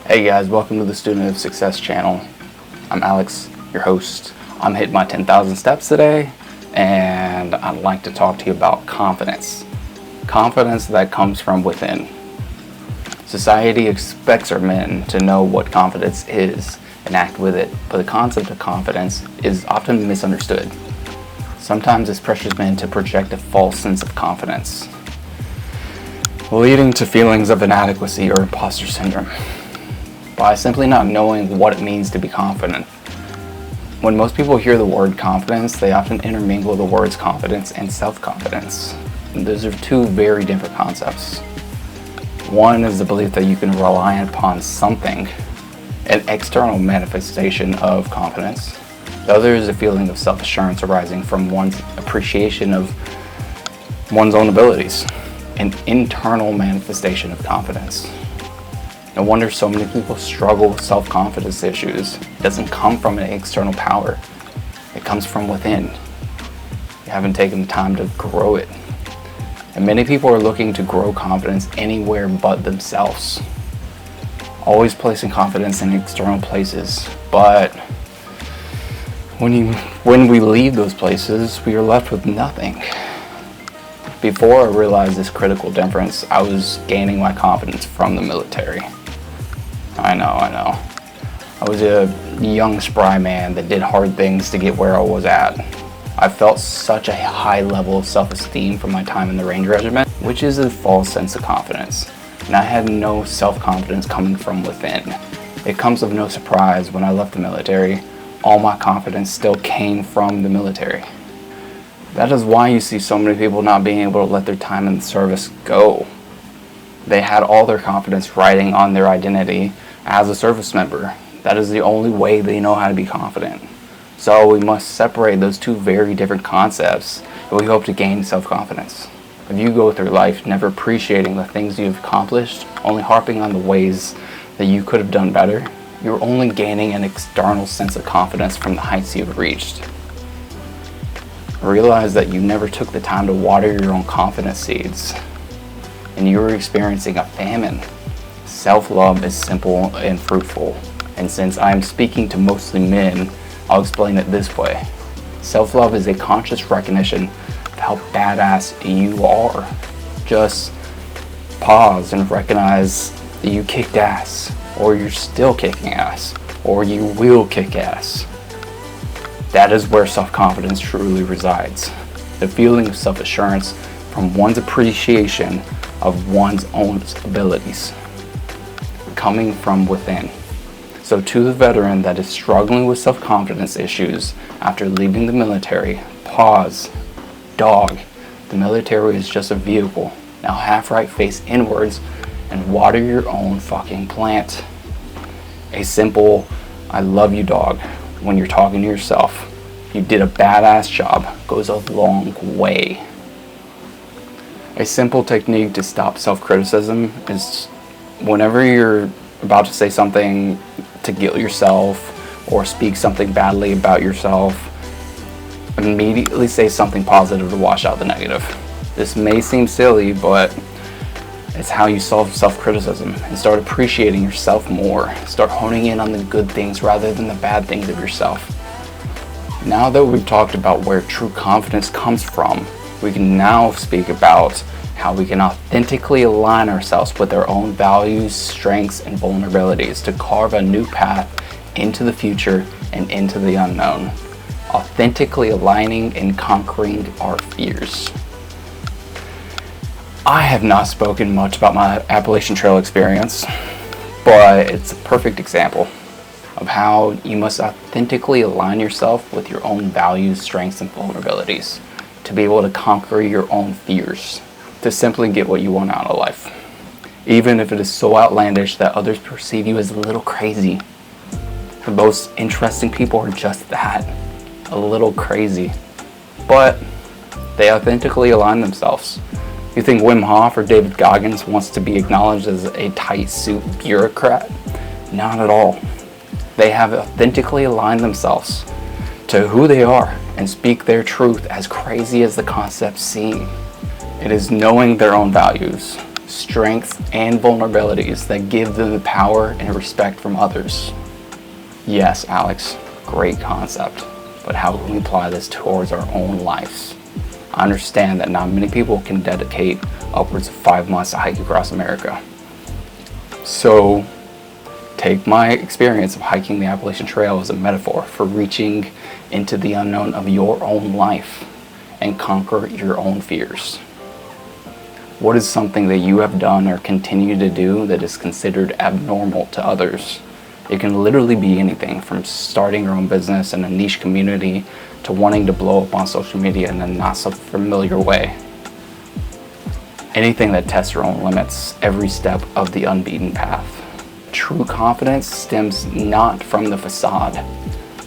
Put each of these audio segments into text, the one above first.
Hey guys, welcome to the Student of Success channel. I'm Alex, your host. I'm hitting my 10,000 steps today, and I'd like to talk to you about confidence. Confidence that comes from within. Society expects our men to know what confidence is and act with it, but the concept of confidence is often misunderstood. Sometimes this pressures men to project a false sense of confidence, leading to feelings of inadequacy or imposter syndrome, by simply not knowing what it means to be confident. When most people hear the word confidence, they often intermingle the words confidence and self-confidence. And those are two very different concepts. One is the belief that you can rely upon something, an external manifestation of confidence. The other is a feeling of self-assurance arising from one's appreciation of one's own abilities, an internal manifestation of confidence. No wonder so many people struggle with self-confidence issues. It doesn't come from an external power. It comes from within. You haven't taken the time to grow it. And many people are looking to grow confidence anywhere but themselves, always placing confidence in external places. But when we leave those places, we are left with nothing. Before I realized this critical difference, I was gaining my confidence from the military. I know. I was a young, spry man that did hard things to get where I was at. I felt such a high level of self-esteem from my time in the Ranger Regiment, which is a false sense of confidence. And I had no self-confidence coming from within. It comes of no surprise when I left the military, all my confidence still came from the military. That is why you see so many people not being able to let their time in the service go. They had all their confidence riding on their identity as a service member. That is the only way they know how to be confident. So we must separate those two very different concepts if we hope to gain self-confidence. If you go through life never appreciating the things you've accomplished, only harping on the ways that you could have done better, you're only gaining an external sense of confidence from the heights you've reached. Realize that you never took the time to water your own confidence seeds, and you were experiencing a famine. Self-love is simple and fruitful, and since I am speaking to mostly men, I'll explain it this way. Self-love is a conscious recognition of how badass you are. Just pause and recognize that you kicked ass, or you're still kicking ass, or you will kick ass. That is where self-confidence truly resides. The feeling of self-assurance from one's appreciation of one's own abilities, coming from within. So to the veteran that is struggling with self-confidence issues after leaving the military, pause. Dog, the military is just a vehicle. Now half right, face inwards, and water your own fucking plant. A simple, I love you dog, when you're talking to yourself. You did a badass job, goes a long way. A simple technique to stop self-criticism is whenever you're about to say something to guilt yourself or speak something badly about yourself, immediately say something positive to wash out the negative. This may seem silly, but it's how you solve self-criticism and start appreciating yourself more. Start honing in on the good things rather than the bad things of yourself. Now that we've talked about where true confidence comes from, we can now speak about how we can authentically align ourselves with our own values, strengths, and vulnerabilities to carve a new path into the future and into the unknown. Authentically aligning and conquering our fears. I have not spoken much about my Appalachian Trail experience, but it's a perfect example of how you must authentically align yourself with your own values, strengths, and vulnerabilities to be able to conquer your own fears, to simply get what you want out of life. Even if it is so outlandish that others perceive you as a little crazy. The most interesting people are just that, a little crazy. But they authentically align themselves. You think Wim Hof or David Goggins wants to be acknowledged as a tight suit bureaucrat? Not at all. They have authentically aligned themselves to who they are and speak their truth, as crazy as the concept seems. It is knowing their own values, strengths, and vulnerabilities that give them the power and respect from others. Yes, Alex, great concept, but how can we apply this towards our own lives? I understand that not many people can dedicate upwards of 5 months to hike across America. So, take my experience of hiking the Appalachian Trail as a metaphor for reaching into the unknown of your own life and conquer your own fears. What is something that you have done or continue to do that is considered abnormal to others? It can literally be anything from starting your own business in a niche community to wanting to blow up on social media in a not so familiar way. Anything that tests your own limits every step of the unbeaten path. True confidence stems not from the facade,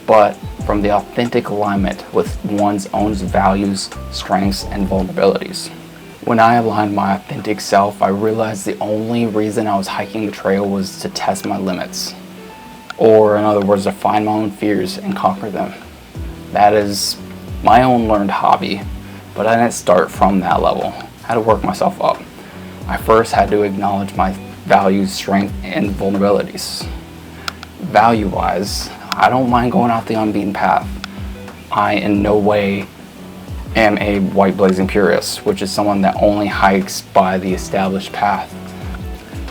but from the authentic alignment with one's own values, strengths, and vulnerabilities. When I aligned my authentic self, I realized the only reason I was hiking the trail was to test my limits. Or in other words, to find my own fears and conquer them. That is my own learned hobby, but I didn't start from that level. I had to work myself up. I first had to acknowledge my values, strengths, and vulnerabilities. Value-wise, I don't mind going off the unbeaten path. I in no way am a white blazing purist, which is someone that only hikes by the established path.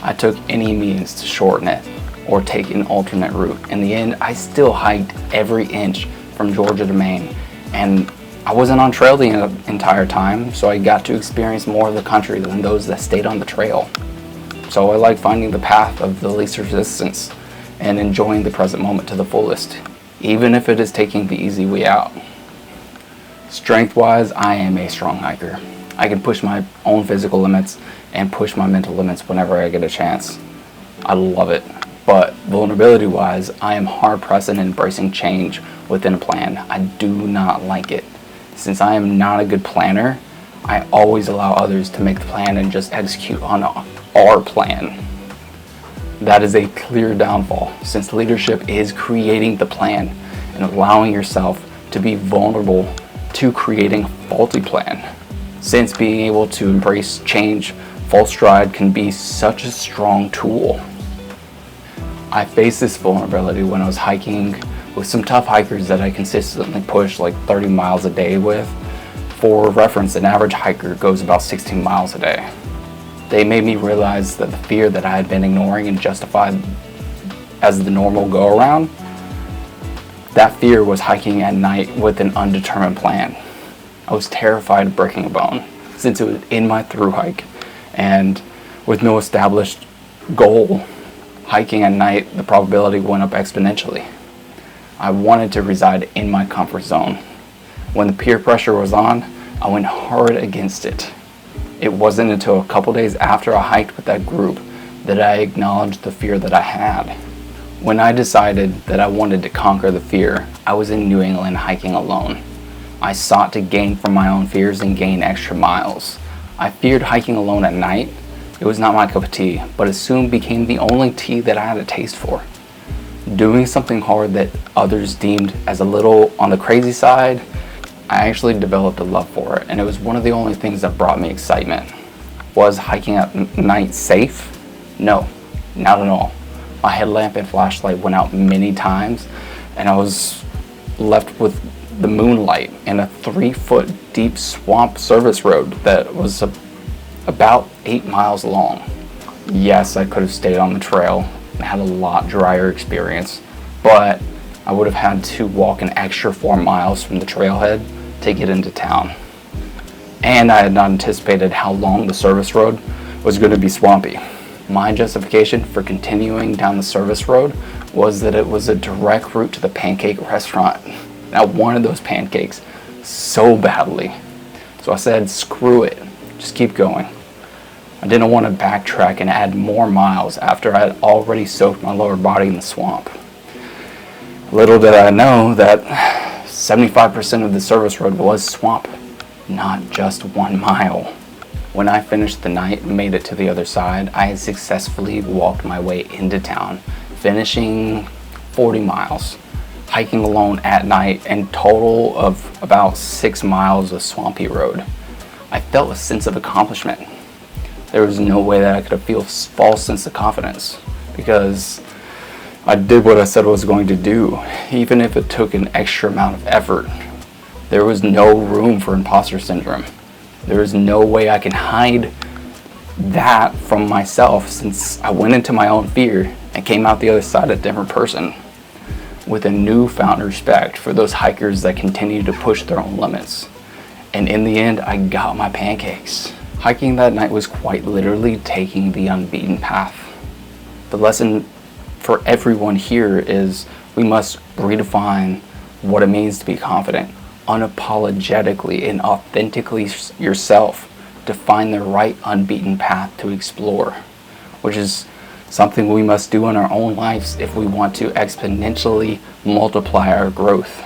I took any means to shorten it or take an alternate route. In the end, I still hiked every inch from Georgia to Maine, and I wasn't on trail the entire time, so I got to experience more of the country than those that stayed on the trail. So I like finding the path of the least resistance and enjoying the present moment to the fullest, even if it is taking the easy way out. Strength-wise, I am a strong hiker. I can push my own physical limits and push my mental limits whenever I get a chance. I love it. But vulnerability-wise, I am hard-pressed in embracing change within a plan. I do not like it. Since I am not a good planner, I always allow others to make the plan and just execute on our plan. That is a clear downfall, since leadership is creating the plan and allowing yourself to be vulnerable to creating a faulty plan. Since being able to embrace change, false stride can be such a strong tool. I faced this vulnerability when I was hiking with some tough hikers that I consistently pushed like 30 miles a day with. For reference, an average hiker goes about 16 miles a day. They made me realize that the fear that I had been ignoring and justified as the normal go-around, that fear was hiking at night with an undetermined plan. I was terrified of breaking a bone since it was in my through hike, and with no established goal, hiking at night, the probability went up exponentially. I wanted to reside in my comfort zone. When the peer pressure was on, I went hard against it. It wasn't until a couple days after I hiked with that group that I acknowledged the fear that I had. When I decided that I wanted to conquer the fear, I was in New England hiking alone. I sought to gain from my own fears and gain extra miles. I feared hiking alone at night. It was not my cup of tea, but it soon became the only tea that I had a taste for. Doing something hard that others deemed as a little on the crazy side, I actually developed a love for it, and it was one of the only things that brought me excitement. Was hiking at night safe? No, not at all. My headlamp and flashlight went out many times, and I was left with the moonlight and a 3-foot deep swamp service road that was about 8 miles long. Yes, I could have stayed on the trail and had a lot drier experience, but I would have had to walk an extra 4 miles from the trailhead to get into town. And I had not anticipated how long the service road was going to be swampy. My justification for continuing down the service road was that it was a direct route to the pancake restaurant. I wanted those pancakes so badly. So I said, screw it, just keep going. I didn't want to backtrack and add more miles after I had already soaked my lower body in the swamp. Little did I know that 75% of the service road was swamp, not just 1 mile. When I finished the night and made it to the other side, I had successfully walked my way into town, finishing 40 miles, hiking alone at night, and total of about 6 miles of swampy road. I felt a sense of accomplishment. there was no way that I could feel false sense of confidence, because I did what I said I was going to do, even if it took an extra amount of effort. There was no room for imposter syndrome. There is no way I can hide that from myself, since I went into my own fear and came out the other side a different person, with a newfound respect for those hikers that continue to push their own limits. And in the end, I got my pancakes. Hiking that night was quite literally taking the unbeaten path. The lesson for everyone here is we must redefine what it means to be confident, unapologetically and authentically yourself, to find the right unbeaten path to explore, which is something we must do in our own lives if we want to exponentially multiply our growth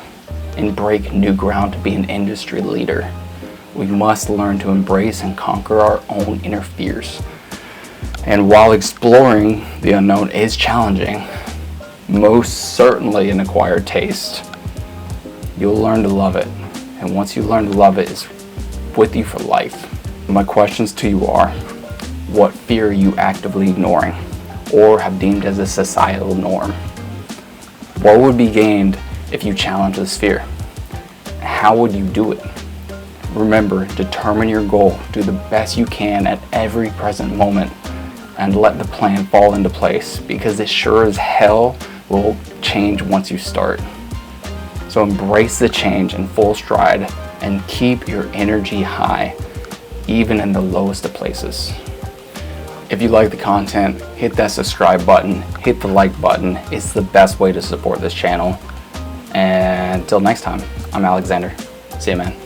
and break new ground to be an industry leader. We must learn to embrace and conquer our own inner fears. And while exploring the unknown is challenging, most certainly an acquired taste, you'll learn to love it. And once you learn to love it, it's with you for life. My questions to you are, what fear are you actively ignoring or have deemed as a societal norm? What would be gained if you challenge this fear? How would you do it? Remember, determine your goal, do the best you can at every present moment, and let the plan fall into place, because it sure as hell will change once you start. So embrace the change in full stride and keep your energy high, even in the lowest of places. If you like the content, hit that subscribe button, hit the like button. It's the best way to support this channel. And until next time, I'm Alexander. See you, man.